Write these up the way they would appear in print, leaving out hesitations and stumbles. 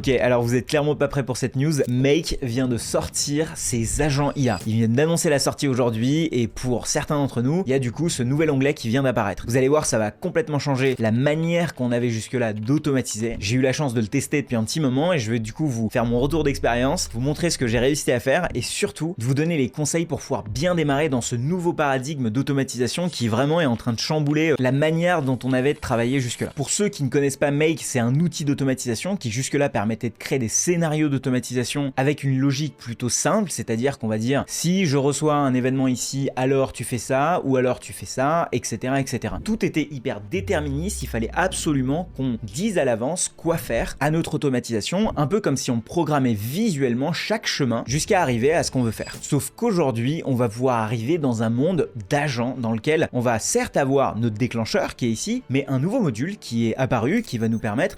Ok, alors vous êtes clairement pas prêts pour cette news. Make vient de sortir ses agents IA. Ils viennent d'annoncer la sortie aujourd'hui et pour certains d'entre nous, il y a du coup ce nouvel onglet qui vient d'apparaître. Vous allez voir, ça va complètement changer la manière qu'on avait jusque-là d'automatiser. J'ai eu la chance de le tester depuis un petit moment et je vais du coup vous faire mon retour d'expérience, vous montrer ce que j'ai réussi à faire et surtout vous donner les conseils pour pouvoir bien démarrer dans ce nouveau paradigme d'automatisation qui vraiment est en train de chambouler la manière dont on avait travaillé jusque-là. Pour ceux qui ne connaissent pas Make, c'est un outil d'automatisation qui jusque-là permettait de créer des scénarios d'automatisation avec une logique plutôt simple, c'est-à-dire qu'on va dire si je reçois un événement ici, alors tu fais ça, ou alors tu fais ça, etc. etc. Tout était hyper déterministe, il fallait absolument qu'on dise à l'avance quoi faire à notre automatisation, un peu comme si on programmait visuellement chaque chemin jusqu'à arriver à ce qu'on veut faire. Sauf qu'aujourd'hui, on va pouvoir arriver dans un monde d'agents dans lequel on va certes avoir notre déclencheur qui est ici, mais un nouveau module qui est apparu, qui va nous permettre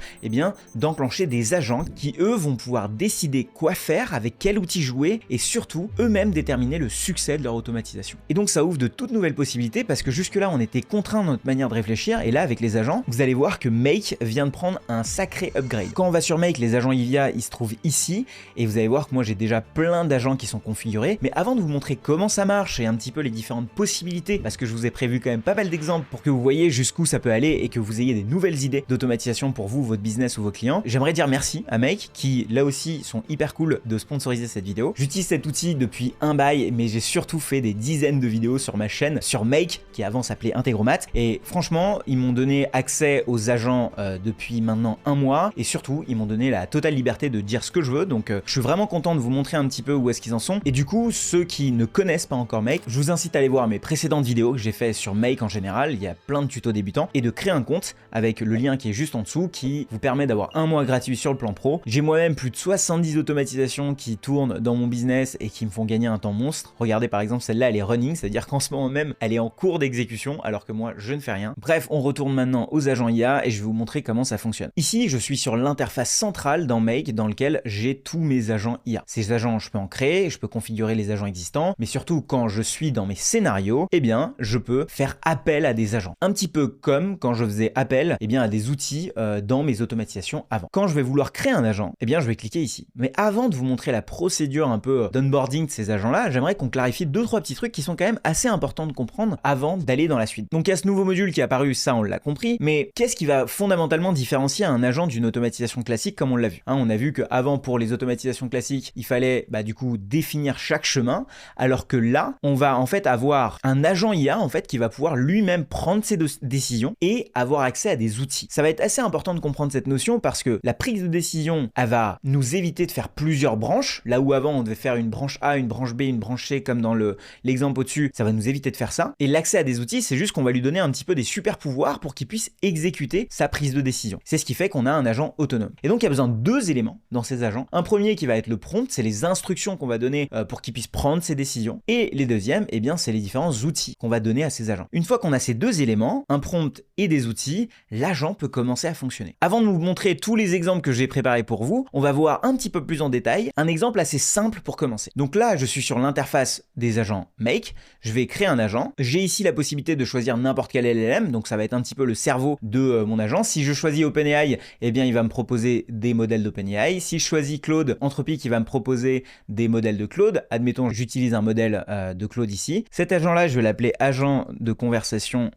d'enclencher des agents qui eux vont pouvoir décider quoi faire, avec quel outil jouer et surtout eux-mêmes déterminer le succès de leur automatisation. Et donc ça ouvre de toutes nouvelles possibilités parce que jusque là on était contraint dans notre manière de réfléchir et là avec les agents, vous allez voir que Make vient de prendre un sacré upgrade. Quand on va sur Make, les agents IA ils se trouvent ici et vous allez voir que moi j'ai déjà plein d'agents qui sont configurés, mais avant de vous montrer comment ça marche et un petit peu les différentes possibilités, parce que je vous ai prévu quand même pas mal d'exemples pour que vous voyez jusqu'où ça peut aller et que vous ayez des nouvelles idées d'automatisation pour vous, votre business ou vos clients, j'aimerais dire merci à Make qui là aussi sont hyper cool de sponsoriser cette vidéo. J'utilise cet outil depuis un bail mais j'ai surtout fait des dizaines de vidéos sur ma chaîne sur Make qui avant s'appelait Integromat et franchement ils m'ont donné accès aux agents depuis maintenant un mois et surtout ils m'ont donné la totale liberté de dire ce que je veux donc je suis vraiment content de vous montrer un petit peu où est-ce qu'ils en sont et du coup ceux qui ne connaissent pas encore Make, je vous incite à aller voir mes précédentes vidéos que j'ai fait sur Make en général, il y a plein de tutos débutants et de créer un compte avec le lien qui est juste en dessous qui vous permet d'avoir un mois gratuit sur le plan pro. J'ai moi-même plus de 70 automatisations qui tournent dans mon business et qui me font gagner un temps monstre. Regardez par exemple celle-là elle est running, c'est-à-dire qu'en ce moment même elle est en cours d'exécution alors que moi je ne fais rien. Bref, on retourne maintenant aux agents IA et je vais vous montrer comment ça fonctionne. Ici je suis sur l'interface centrale dans Make dans lequel j'ai tous mes agents IA. Ces agents je peux en créer, je peux configurer les agents existants, mais surtout quand je suis dans mes scénarios, eh bien je peux faire appel à des agents. Un petit peu comme quand je faisais appel à des outils dans mes automatisations avant. Quand je vais vouloir créer un agent, eh bien je vais cliquer ici. Mais avant de vous montrer la procédure un peu d'onboarding de ces agents-là, j'aimerais qu'on clarifie 2-3 petits trucs qui sont quand même assez importants de comprendre avant d'aller dans la suite. Donc il y a ce nouveau module qui est apparu, ça on l'a compris, mais qu'est-ce qui va fondamentalement différencier un agent d'une automatisation classique comme on l'a vu, on a vu qu'avant pour les automatisations classiques, il fallait du coup définir chaque chemin, alors que là, on va en fait avoir un agent IA en fait qui va pouvoir lui-même prendre ses décisions et avoir accès à des outils. Ça va être assez important de comprendre cette notion parce que la prise de décision, elle va nous éviter de faire plusieurs branches, là où avant on devait faire une branche A, une branche B, une branche C comme dans l'exemple au-dessus, ça va nous éviter de faire ça. Et l'accès à des outils, c'est juste qu'on va lui donner un petit peu des super pouvoirs pour qu'il puisse exécuter sa prise de décision. C'est ce qui fait qu'on a un agent autonome. Et donc il y a besoin de 2 éléments dans ces agents. Un premier qui va être le prompt, c'est les instructions qu'on va donner pour qu'il puisse prendre ses décisions. Et les deuxièmes, c'est les différents outils qu'on va donner à ces agents. Une fois qu'on a ces 2 éléments, un prompt et des outils, l'agent peut commencer à fonctionner. Avant de vous montrer tous les exemples que j'ai préparés pour vous, on va voir un petit peu plus en détail un exemple assez simple pour commencer. Donc là, je suis sur l'interface des agents Make, je vais créer un agent. J'ai ici la possibilité de choisir n'importe quel LLM, donc ça va être un petit peu le cerveau de mon agent. Si je choisis OpenAI, il va me proposer des modèles d'OpenAI. Si je choisis Claude Anthropic, il va me proposer des modèles de Claude. Admettons, j'utilise un modèle de Claude ici. Cet agent-là, je vais l'appeler agent de conversation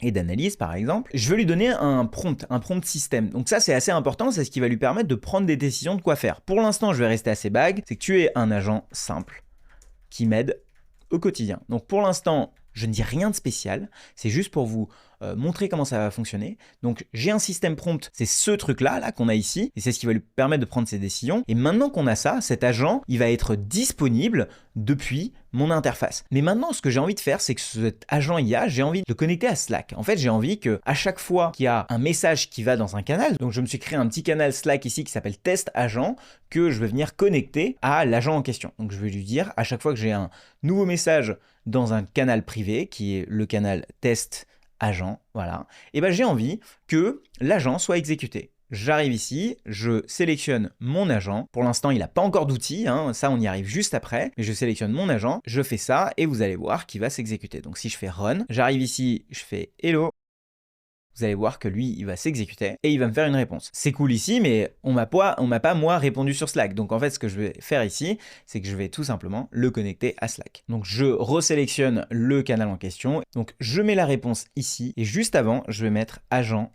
et d'analyse par exemple, je veux lui donner un prompt système. Donc ça c'est assez important, c'est ce qui va lui permettre de prendre des décisions de quoi faire. Pour l'instant je vais rester assez vague, c'est que tu es un agent simple qui m'aide au quotidien. Donc pour l'instant je ne dis rien de spécial, c'est juste pour vous montrer comment ça va fonctionner. Donc j'ai un système prompt, c'est ce truc là qu'on a ici, et c'est ce qui va lui permettre de prendre ses décisions. Et maintenant qu'on a ça, cet agent, il va être disponible depuis mon interface. Mais maintenant, ce que j'ai envie de faire, c'est que cet agent IA, j'ai envie de le connecter à Slack. En fait, j'ai envie que à chaque fois qu'il y a un message qui va dans un canal, donc je me suis créé un petit canal Slack ici qui s'appelle test agent, que je vais venir connecter à l'agent en question. Donc je vais lui dire, à chaque fois que j'ai un nouveau message dans un canal privé, qui est le canal test agent, voilà, et j'ai envie que l'agent soit exécuté. J'arrive ici, je sélectionne mon agent. Pour l'instant, il n'a pas encore d'outil, ça on y arrive juste après, mais je sélectionne mon agent, je fais ça et vous allez voir qu'il va s'exécuter. Donc si je fais run, j'arrive ici, je fais hello. vous allez voir que lui, il va s'exécuter et il va me faire une réponse. C'est cool ici, mais on m'a pas moi répondu sur Slack. Donc en fait, ce que je vais faire ici, c'est que je vais tout simplement le connecter à Slack. Donc je resélectionne le canal en question. Donc je mets la réponse ici et juste avant, je vais mettre agent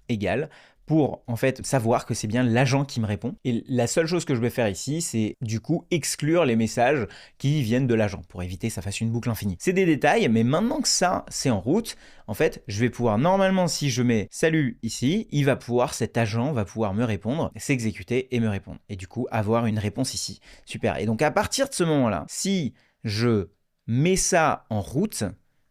égal pour en fait savoir que c'est bien l'agent qui me répond. Et la seule chose que je vais faire ici, c'est du coup exclure les messages qui viennent de l'agent pour éviter que ça fasse une boucle infinie. C'est des détails, mais maintenant que ça c'est en route, en fait, je vais pouvoir normalement, si je mets salut ici, cet agent va pouvoir me répondre, s'exécuter et me répondre. Et du coup, avoir une réponse ici. Super. Et donc à partir de ce moment-là, si je mets ça en route,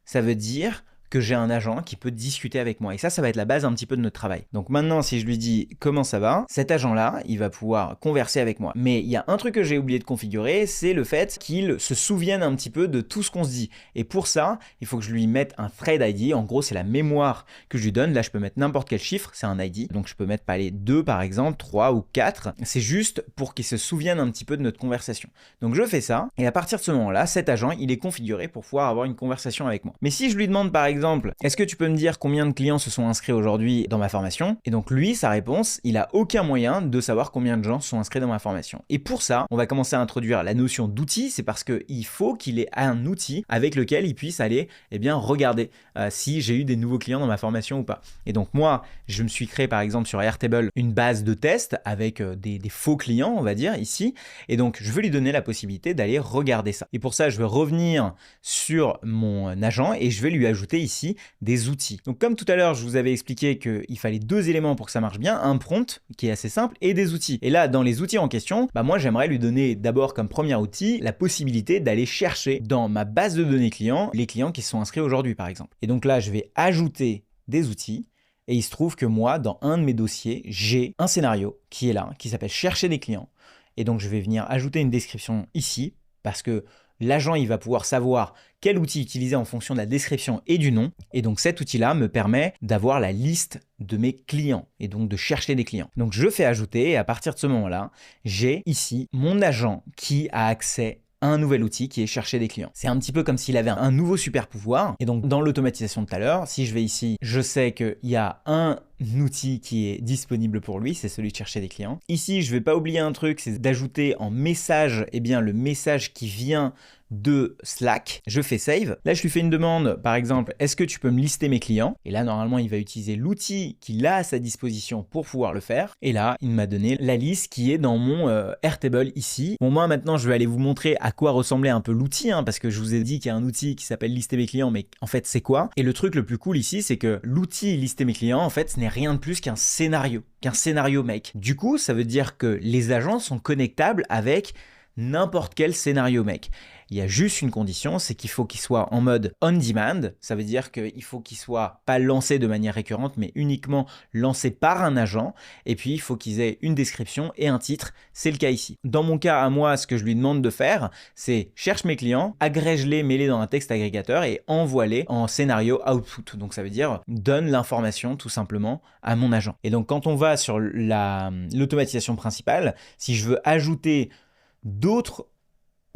ça veut dire que j'ai un agent qui peut discuter avec moi. Et ça va être la base un petit peu de notre travail. Donc maintenant, si je lui dis comment ça va, cet agent-là, il va pouvoir converser avec moi. Mais il y a un truc que j'ai oublié de configurer, c'est le fait qu'il se souvienne un petit peu de tout ce qu'on se dit. Et pour ça, il faut que je lui mette un thread ID. En gros, c'est la mémoire que je lui donne. Là, je peux mettre n'importe quel chiffre, c'est un ID. Donc je peux mettre pas les 2 par exemple, 3 ou 4. C'est juste pour qu'il se souvienne un petit peu de notre conversation. Donc je fais ça, et à partir de ce moment-là, cet agent, il est configuré pour pouvoir avoir une conversation avec moi. Mais si je lui demande par exemple, est-ce que tu peux me dire combien de clients se sont inscrits aujourd'hui dans ma formation? Et donc lui, sa réponse, il a aucun moyen de savoir combien de gens se sont inscrits dans ma formation. Et pour ça, on va commencer à introduire la notion d'outil. C'est parce qu'il faut qu'il ait un outil avec lequel il puisse aller regarder si j'ai eu des nouveaux clients dans ma formation ou pas. Et donc moi, je me suis créé par exemple sur Airtable une base de tests avec des faux clients, on va dire, ici. Et donc je veux lui donner la possibilité d'aller regarder ça. Et pour ça, je vais revenir sur mon agent et je vais lui ajouter ici des outils. Donc comme tout à l'heure, je vous avais expliqué qu'il fallait 2 éléments pour que ça marche bien, un prompt qui est assez simple et des outils. Et là, dans les outils en question, moi j'aimerais lui donner d'abord comme premier outil la possibilité d'aller chercher dans ma base de données clients les clients qui se sont inscrits aujourd'hui par exemple. Et donc là, je vais ajouter des outils. Et il se trouve que moi, dans un de mes dossiers, j'ai un scénario qui est là, qui s'appelle chercher des clients. Et donc je vais venir ajouter une description ici parce que l'agent, il va pouvoir savoir quel outil utiliser en fonction de la description et du nom. Et donc cet outil-là me permet d'avoir la liste de mes clients et donc de chercher des clients. Donc je fais ajouter et à partir de ce moment-là, j'ai ici mon agent qui a accès à un nouvel outil qui est chercher des clients. C'est un petit peu comme s'il avait un nouveau super pouvoir. Et donc dans l'automatisation de tout à l'heure, si je vais ici, je sais qu'il y a un outil qui est disponible pour lui, c'est celui de chercher des clients. Ici, je ne vais pas oublier un truc, c'est d'ajouter en message, le message qui vient de Slack. Je fais save. Là, je lui fais une demande, par exemple, est-ce que tu peux me lister mes clients? Et là, normalement, il va utiliser l'outil qu'il a à sa disposition pour pouvoir le faire. Et là, il m'a donné la liste qui est dans mon Airtable ici. Bon, moi, maintenant, je vais aller vous montrer à quoi ressemblait un peu l'outil, parce que je vous ai dit qu'il y a un outil qui s'appelle lister mes clients, mais en fait, c'est quoi? Et le truc le plus cool ici, c'est que l'outil lister mes clients, en fait, ce n'est rien de plus qu'un scénario make. Du coup, ça veut dire que les agents sont connectables avec n'importe quel scénario make. Il y a juste une condition, c'est qu'il faut qu'il soit en mode on demand. Ça veut dire qu'il faut qu'il soit pas lancé de manière récurrente, mais uniquement lancé par un agent. Et puis, il faut qu'ils aient une description et un titre. C'est le cas ici. Dans mon cas, à moi, ce que je lui demande de faire, c'est cherche mes clients, agrège-les, mets-les dans un texte agrégateur et envoie-les en scénario output. Donc, ça veut dire donne l'information tout simplement à mon agent. Et donc, quand on va sur l'automatisation principale, si je veux ajouter d'autres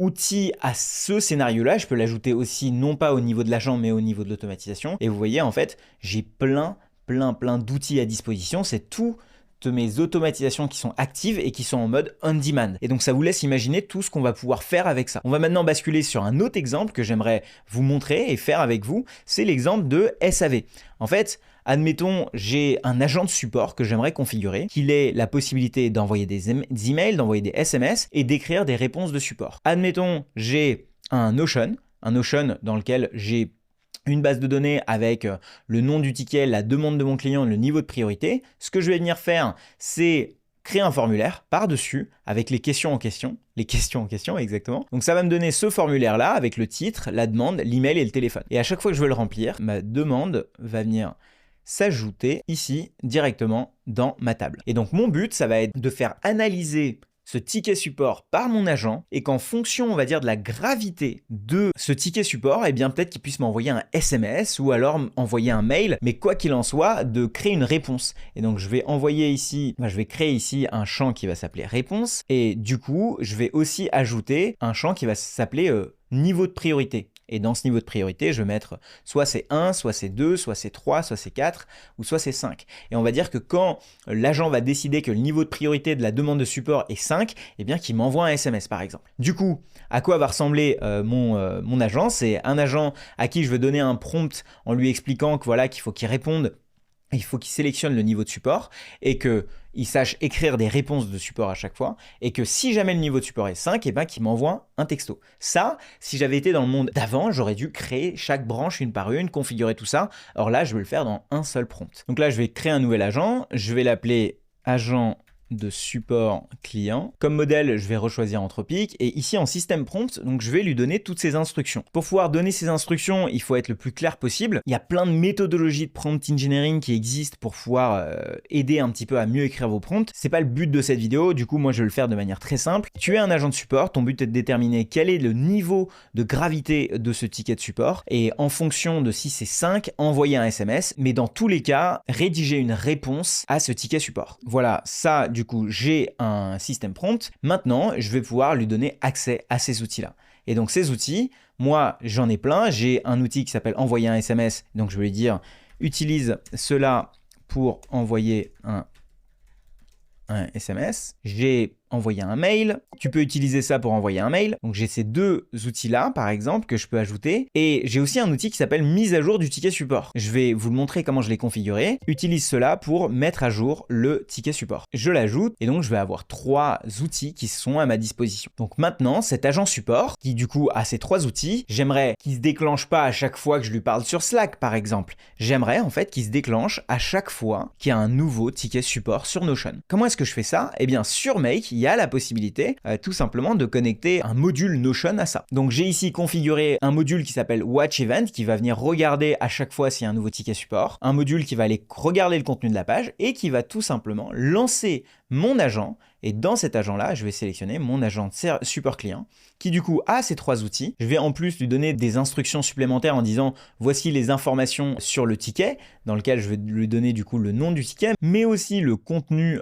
outils à ce scénario-là, je peux l'ajouter aussi non pas au niveau de l'agent mais au niveau de l'automatisation. Et vous voyez, en fait, j'ai plein d'outils à disposition. C'est toutes mes automatisations qui sont actives et qui sont en mode on demand. Et donc ça vous laisse imaginer tout ce qu'on va pouvoir faire avec ça. On va maintenant basculer sur un autre exemple que j'aimerais vous montrer et faire avec vous. C'est l'exemple de SAV. En fait, admettons, j'ai un agent de support que j'aimerais configurer, qu'il ait la possibilité d'envoyer des emails, d'envoyer des SMS et d'écrire des réponses de support. Admettons, j'ai un Notion dans lequel j'ai une base de données avec le nom du ticket, la demande de mon client, le niveau de priorité. Ce que je vais venir faire, c'est créer un formulaire par-dessus avec les questions en question. Les questions en question, exactement. Donc ça va me donner ce formulaire-là avec le titre, la demande, l'email et le téléphone. Et à chaque fois que je veux le remplir, ma demande va venir s'ajouter ici directement dans ma table. Et donc mon but, ça va être de faire analyser ce ticket support par mon agent et qu'en fonction, on va dire, de la gravité de ce ticket support, peut-être qu'il puisse m'envoyer un SMS ou alors envoyer un mail, mais quoi qu'il en soit, de créer une réponse. Et donc, je vais créer ici un champ qui va s'appeler réponse et du coup, je vais aussi ajouter un champ qui va s'appeler niveau de priorité. Et dans ce niveau de priorité, je vais mettre soit c'est 1, soit c'est 2, soit c'est 3, soit c'est 4, ou soit c'est 5. Et on va dire que quand l'agent va décider que le niveau de priorité de la demande de support est 5, eh bien qu'il m'envoie un SMS par exemple. Du coup, à quoi va ressembler mon agent? C'est un agent à qui je veux donner un prompt en lui expliquant que voilà, qu'il faut qu'il réponde. Il faut qu'il sélectionne le niveau de support et qu'il sache écrire des réponses de support à chaque fois et que si jamais le niveau de support est 5, et ben qu'il m'envoie un texto. Ça, si j'avais été dans le monde d'avant, j'aurais dû créer chaque branche une par une, configurer tout ça. Or là, je vais le faire dans un seul prompt. Donc là, je vais créer un nouvel agent. Je vais l'appeler agent de support client. Comme modèle, je vais rechoisir Anthropic et ici en système prompt, donc je vais lui donner toutes ces instructions. Pour pouvoir donner ces instructions, il faut être le plus clair possible. Il y a plein de méthodologies de prompt engineering qui existent pour pouvoir aider un petit peu à mieux écrire vos prompts. C'est pas le but de cette vidéo, du coup moi je vais le faire de manière très simple. Tu es un agent de support, ton but est de déterminer quel est le niveau de gravité de ce ticket de support et en fonction de si c'est 5, envoyer un SMS, mais dans tous les cas, rédiger une réponse à ce ticket support. Voilà, ça du coup, j'ai un système prompt. Maintenant, je vais pouvoir lui donner accès à ces outils-là. Et donc, ces outils, moi, j'en ai plein. J'ai un outil qui s'appelle envoyer un SMS. Donc, je vais lui dire, utilise cela pour envoyer un SMS. J'ai envoyer un mail. Tu peux utiliser ça pour envoyer un mail. Donc j'ai ces deux outils-là, par exemple, que je peux ajouter. Et j'ai aussi un outil qui s'appelle mise à jour du ticket support. Je vais vous le montrer comment je l'ai configuré. Utilise cela pour mettre à jour le ticket support. Je l'ajoute et donc je vais avoir 3 outils qui sont à ma disposition. Donc maintenant, cet agent support, qui du coup a ces 3 outils, j'aimerais qu'il se déclenche pas à chaque fois que je lui parle sur Slack, par exemple. J'aimerais en fait qu'il se déclenche à chaque fois qu'il y a un nouveau ticket support sur Notion. Comment est-ce que je fais ça? Eh bien, sur Make, il y a la possibilité tout simplement de connecter un module Notion à ça. Donc j'ai ici configuré un module qui s'appelle Watch Event qui va venir regarder à chaque fois s'il y a un nouveau ticket support, un module qui va aller regarder le contenu de la page et qui va tout simplement lancer mon agent. Et dans cet agent-là, je vais sélectionner mon agent de support client qui du coup a ces 3 outils. Je vais en plus lui donner des instructions supplémentaires en disant voici les informations sur le ticket dans lequel je vais lui donner du coup le nom du ticket, mais aussi le contenu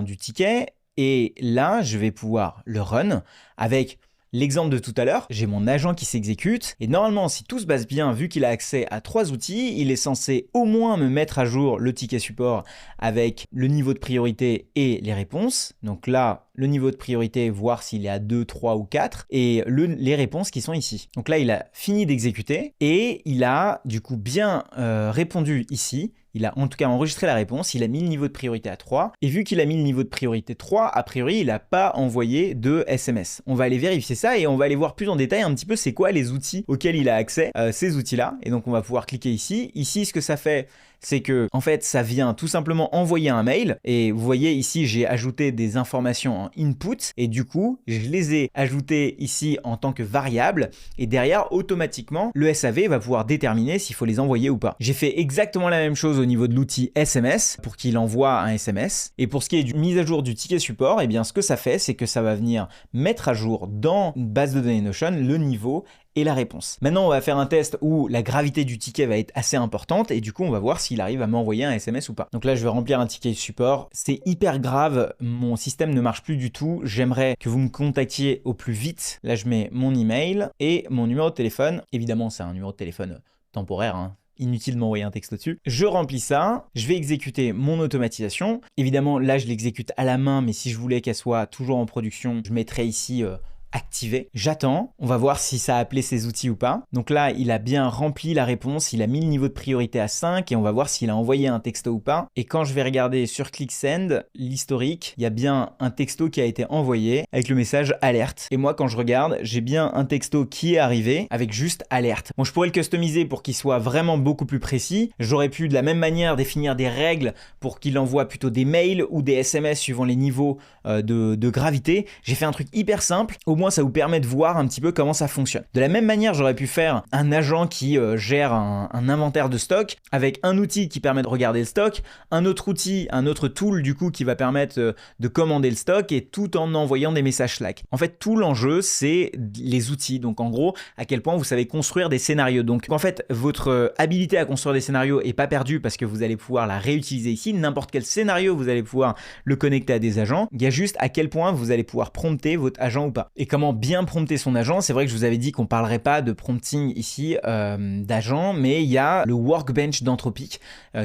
du ticket. Et là, je vais pouvoir le run avec l'exemple de tout à l'heure. J'ai mon agent qui s'exécute et normalement, si tout se passe bien, vu qu'il a accès à 3 outils, il est censé au moins me mettre à jour le ticket support avec le niveau de priorité et les réponses. Donc là, le niveau de priorité, voir s'il est à 2, 3 ou 4 et les réponses qui sont ici. Donc là, il a fini d'exécuter et il a du coup bien répondu ici. Il a en tout cas enregistré la réponse, il a mis le niveau de priorité à 3. Et vu qu'il a mis le niveau de priorité 3, a priori, il n'a pas envoyé de SMS. On va aller vérifier ça et on va aller voir plus en détail un petit peu c'est quoi les outils auxquels il a accès, ces outils-là. Et donc on va pouvoir cliquer ici. Ici, ce que ça fait, c'est que en fait, ça vient tout simplement envoyer un mail. Et vous voyez ici, j'ai ajouté des informations en input. Et du coup, je les ai ajoutées ici en tant que variable. Et derrière, automatiquement, le SAV va pouvoir déterminer s'il faut les envoyer ou pas. J'ai fait exactement la même chose au niveau de l'outil SMS pour qu'il envoie un SMS. Et pour ce qui est du mise à jour du ticket support, eh bien, ce que ça fait, c'est que ça va venir mettre à jour dans une base de données Notion le niveau et la réponse. Maintenant, on va faire un test où la gravité du ticket va être assez importante et du coup, on va voir s'il arrive à m'envoyer un SMS ou pas. Donc là, je vais remplir un ticket support. C'est hyper grave, mon système ne marche plus du tout. J'aimerais que vous me contactiez au plus vite. Là, je mets mon email et mon numéro de téléphone. Évidemment, c'est un numéro de téléphone temporaire, hein. Inutile de m'envoyer un texte dessus. Je remplis ça, je vais exécuter mon automatisation. Évidemment, là, je l'exécute à la main, mais si je voulais qu'elle soit toujours en production, je mettrais ici activé. J'attends, on va voir si ça a appelé ses outils ou pas. Donc là, il a bien rempli la réponse, il a mis le niveau de priorité à 5 et on va voir s'il a envoyé un texto ou pas. Et quand je vais regarder sur ClickSend, l'historique, il y a bien un texto qui a été envoyé avec le message alerte. Et moi, quand je regarde, j'ai bien un texto qui est arrivé avec juste alerte. Bon, je pourrais le customiser pour qu'il soit vraiment beaucoup plus précis. J'aurais pu de la même manière définir des règles pour qu'il envoie plutôt des mails ou des SMS suivant les niveaux de gravité. J'ai fait un truc hyper simple. Au moins, ça vous permet de voir un petit peu comment ça fonctionne. De la même manière, j'aurais pu faire un agent qui gère un inventaire de stock avec un outil qui permet de regarder le stock, un autre outil, un autre tool du coup qui va permettre de commander le stock et tout en envoyant des messages Slack. En fait, tout l'enjeu, c'est les outils. Donc en gros, à quel point vous savez construire des scénarios. Donc en fait, votre habilité à construire des scénarios est pas perdue parce que vous allez pouvoir la réutiliser ici. N'importe quel scénario, vous allez pouvoir le connecter à des agents. Il y a juste à quel point vous allez pouvoir prompter votre agent ou pas. Et Et comment bien prompter son agent? C'est vrai que je vous avais dit qu'on parlerait pas de prompting ici d'agent, mais il y a le workbench d'Anthropic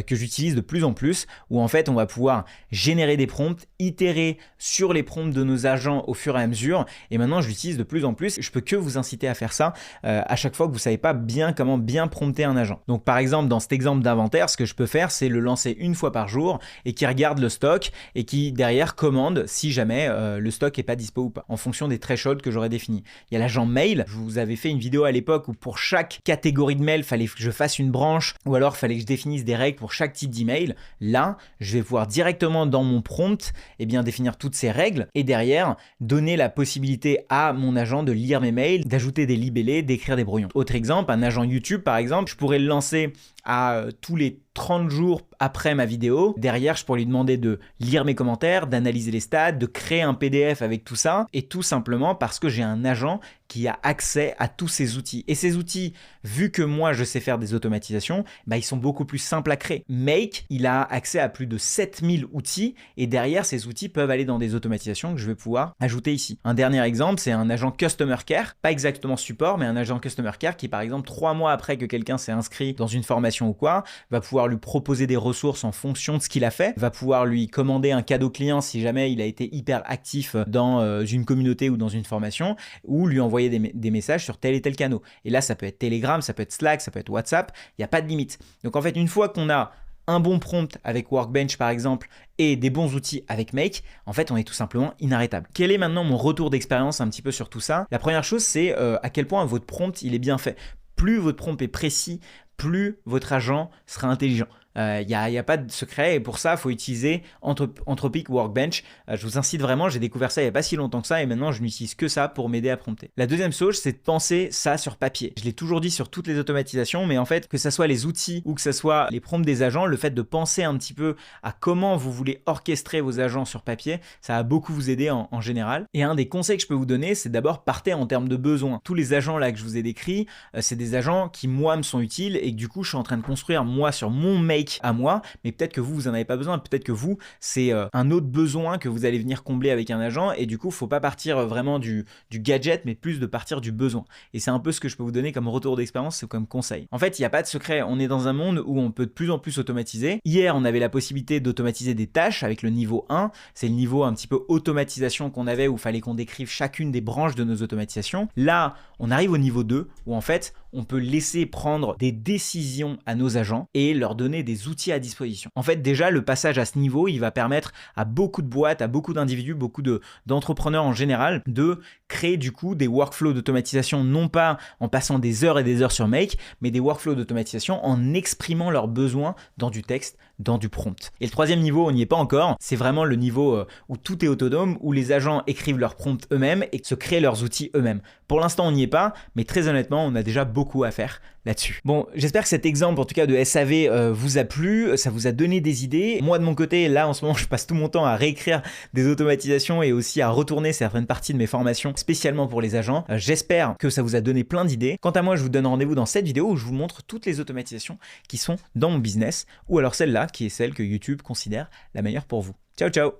que j'utilise de plus en plus, où en fait on va pouvoir générer des prompts, itérer sur les prompts de nos agents au fur et à mesure, et maintenant je l'utilise de plus en plus. Je peux que vous inciter à faire ça à chaque fois que vous savez pas bien comment bien prompter un agent. Donc par exemple dans cet exemple d'inventaire, ce que je peux faire c'est le lancer une fois par jour et qui regarde le stock et qui derrière commande si jamais le stock est pas dispo ou pas, en fonction des thresholds que j'aurais définis. Il y a l'agent mail, je vous avais fait une vidéo à l'époque où pour chaque catégorie de mail, fallait que je fasse une branche ou alors fallait que je définisse des règles pour chaque type d'email. Là, je vais pouvoir directement dans mon prompt définir toutes ces règles et derrière donner la possibilité à mon agent de lire mes mails, d'ajouter des libellés, d'écrire des brouillons. Autre exemple, un agent YouTube par exemple, je pourrais le lancer à tous les 30 jours après ma vidéo. Derrière, je pourrais lui demander de lire mes commentaires, d'analyser les stats, de créer un PDF avec tout ça, et tout simplement parce que j'ai un agent qui a accès à tous ces outils. Et ces outils, vu que moi je sais faire des automatisations, ils sont beaucoup plus simples à créer. Make, il a accès à plus de 7000 outils, et derrière ces outils peuvent aller dans des automatisations que je vais pouvoir ajouter ici. Un dernier exemple, c'est un agent Customer Care, pas exactement support, mais un agent Customer Care qui par exemple 3 mois après que quelqu'un s'est inscrit dans une formation ou quoi, va pouvoir lui proposer des ressources en fonction de ce qu'il a fait, va pouvoir lui commander un cadeau client si jamais il a été hyper actif dans une communauté ou dans une formation, ou lui envoyer des messages sur tel et tel canal. Et là, ça peut être Telegram, ça peut être Slack, ça peut être WhatsApp, il n'y a pas de limite. Donc en fait, une fois qu'on a un bon prompt avec Workbench par exemple et des bons outils avec Make, en fait on est tout simplement inarrêtable. Quel est maintenant mon retour d'expérience un petit peu sur tout ça? La première chose c'est à quel point votre prompt il est bien fait. Plus votre prompt est précis, plus votre agent sera intelligent. Il n'y a pas de secret et pour ça, il faut utiliser Anthropic Workbench. Je vous incite vraiment, j'ai découvert ça il n'y a pas si longtemps que ça et maintenant je n'utilise que ça pour m'aider à prompter. La deuxième chose, c'est de penser ça sur papier. Je l'ai toujours dit sur toutes les automatisations, mais en fait, que ce soit les outils ou que ce soit les prompts des agents, le fait de penser un petit peu à comment vous voulez orchestrer vos agents sur papier, ça va beaucoup vous aider en général. Et un des conseils que je peux vous donner, c'est d'abord partir en termes de besoins. Tous les agents là que je vous ai décrits, c'est des agents qui moi me sont utiles et que du coup, je suis en train de construire moi sur mon make à moi, mais peut-être que vous en avez pas besoin, peut-être que vous, c'est un autre besoin que vous allez venir combler avec un agent et du coup, faut pas partir vraiment du gadget, mais plus de partir du besoin. Et c'est un peu ce que je peux vous donner comme retour d'expérience, comme conseil. En fait, il n'y a pas de secret, on est dans un monde où on peut de plus en plus automatiser. Hier, on avait la possibilité d'automatiser des tâches avec le niveau 1, c'est le niveau un petit peu automatisation qu'on avait où il fallait qu'on décrive chacune des branches de nos automatisations. Là, on arrive au niveau 2 où en fait, on peut laisser prendre des décisions à nos agents et leur donner des outils à disposition. En fait, déjà, le passage à ce niveau, il va permettre à beaucoup de boîtes, à beaucoup d'individus, beaucoup d'entrepreneurs en général, de créer du coup des workflows d'automatisation, non pas en passant des heures et des heures sur Make, mais des workflows d'automatisation en exprimant leurs besoins dans du texte, dans du prompt. Et le troisième niveau, on n'y est pas encore, c'est vraiment le niveau où tout est autonome, où les agents écrivent leurs prompts eux-mêmes et se créent leurs outils eux-mêmes. Pour l'instant, on n'y est pas, mais très honnêtement, on a déjà beaucoup à faire là-dessus. Bon, j'espère que cet exemple, en tout cas de SAV, vous a plu, ça vous a donné des idées. Moi, de mon côté, là, en ce moment, je passe tout mon temps à réécrire des automatisations et aussi à retourner certaines parties de mes formations spécialement pour les agents. J'espère que ça vous a donné plein d'idées. Quant à moi, je vous donne rendez-vous dans cette vidéo où je vous montre toutes les automatisations qui sont dans mon business ou alors celle-là qui est celle que YouTube considère la meilleure pour vous. Ciao, ciao!